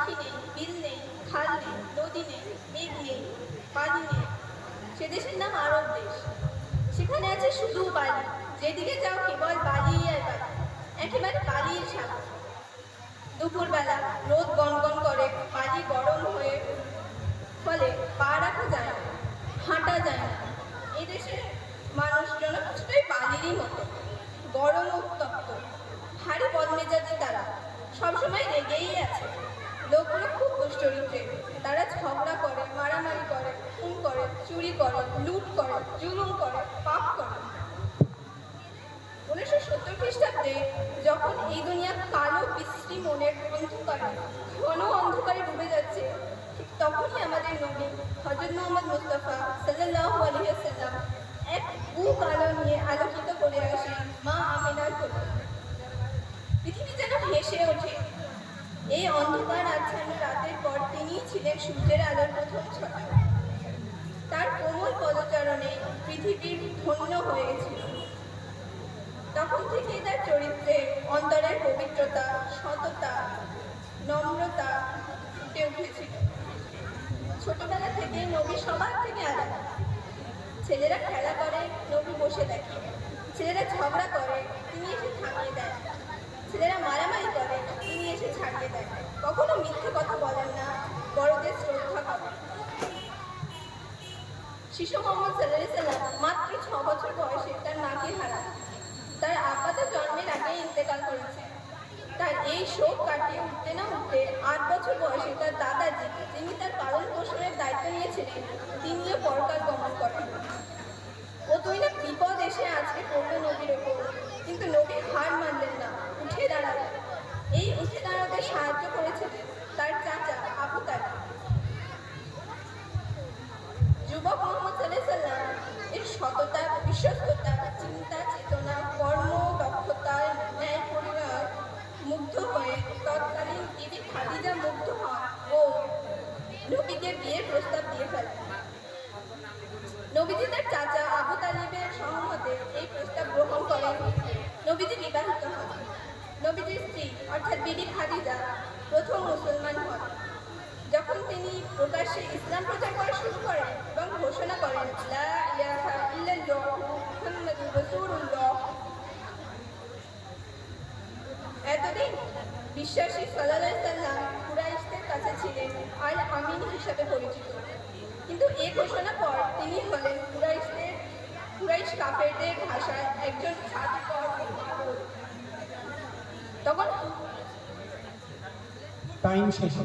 পাখি নেই, বিল নেই, খাল নেই, নদী নেই, মেঘ নেই, পানি নেই। সে দেশের নাম আরব দেশ। সেখানে আছে শুধু বালি, যেদিকে যাও কেবল বালি আর বালি, একেবারে বালির সাগর। দুপুরবেলা রোদ গনগন করে, বালি গরম হয়ে ফলে পা রাখা যায় না, হাঁটা যায় না। এদেশে মানুষজন কিছুটাই বালিরই মতো, গরম উত্তপ্ত, ভারী বদমেজাজি। তারা সবসময় রেগেই আছে। লোকগুলো খুব দুশ্চরিত্রের। তারা ঝগড়া করে, মারামারি করে, খুন করে, চুরি করে, লুট করে, জুলুম করে, পাপ করে। 1970 খ্রিস্টাব্দে যখন এই দুনিয়া কালো বিশ্রী মনের অন্ধকারে, ঘন অন্ধকারে ডুবে যাচ্ছে, ঠিক তখনই আমাদের নবী হযরত মুহাম্মদ মুস্তাফা সাল্লাল্লাহু আলাইহি ওয়াসাল্লাম এক বুক আলো নিয়ে আলোকিত করে আসেন মা আমিনার কোলে। পৃথিবী যেন ভেসে ওঠে। এই অন্ধকার আচ্ছন্ন রাতের পর তিনিই ছিলেন সূর্যের আলোর প্রথম ছটা। তার কোমল পদচারণে পৃথিবীর ধন্য হয়ে গেছিল। তখন থেকেই তার চরিত্রে অন্তরের পবিত্রতা, সততা, নম্রতা ফুটে উঠেছিল। ছোটবেলা থেকে নবী সবার থেকে আলাদা। ছেলেরা খেলা করে, নবী বসে দেখে। ছেলেরা ঝগড়া করে, তিনি এসে থামিয়ে দেন। ছেলেরা মারামারি করে, তিনি এসে ছাড়িয়ে দেন। কখনো মিথ্যে কথা বলেন না, বড়দের শ্রদ্ধা করেন। শিশু মোহাম্মদ সাল্লাল্লাহু আলাইহি সাল্লাম মাত্র 6 বছর বয়সে তার মাকে হারান। তার আব্বা তো জন্মের আগেই ইন্তেকাল করেছে। তার এই শোক কাটিয়ে উঠতে না উঠতে 8 বছর বয়সে তার দাদাজি, যিনি তার পালন পোষণের দায়িত্ব নিয়েছিলেন, তিনিও পরকাল গমন করেন। কতই না বিপদ এসে আজকে পড়ল নবীর ওপর, কিন্তু নবী হার মানলেন না, উঠে দাঁড়ালেন। এই উঠে দাঁড়াতে সাহায্য করেছিলেন তার চাচা আবু তালিব। যুবক মুহাম্মদ সাল্লাল্লাহু আলাইহি সাল্লাম এর সততা, বিশ্বস্ততা, চিন্তা, চেতনা, কর্ম দক্ষতার ন্যায় পরিবার মুগ্ধ হয়ে তৎকালীন বিবি খাদিজা মুগ্ধ হন ও নবীকে বিয়ের প্রস্তাব দিয়ে ফেলেন। নবীজি তার চাচা আবু তালিবের সহমতে এই প্রস্তাব গ্রহণ করেন। নবীজি বিবাহিত হন। নবীজির স্ত্রী অর্থাৎ বিবি খাদিজা প্রথম মুসলমান হন। যখন তিনি প্রকাশ্যে ইসলাম প্রচার করা শুরু করেন এবং ঘোষণা করেন লা ইলাহা ইল্লাল্লাহু মুহাম্মাদুর রাসূলুল্লাহ, এতদিন বিশ্বাসী সাল্লাল্লাহু আলাইহি সাল্লাম কুরাইশদের কাছে ছিলেন আল আমিন হিসাবে পরিচিত। কিন্তু এই ঘোষণার পর তিনি হলেন কুরাইশ কাফেরদের ভাষায় একজন জাদুকর। তখন টাইম শেষ।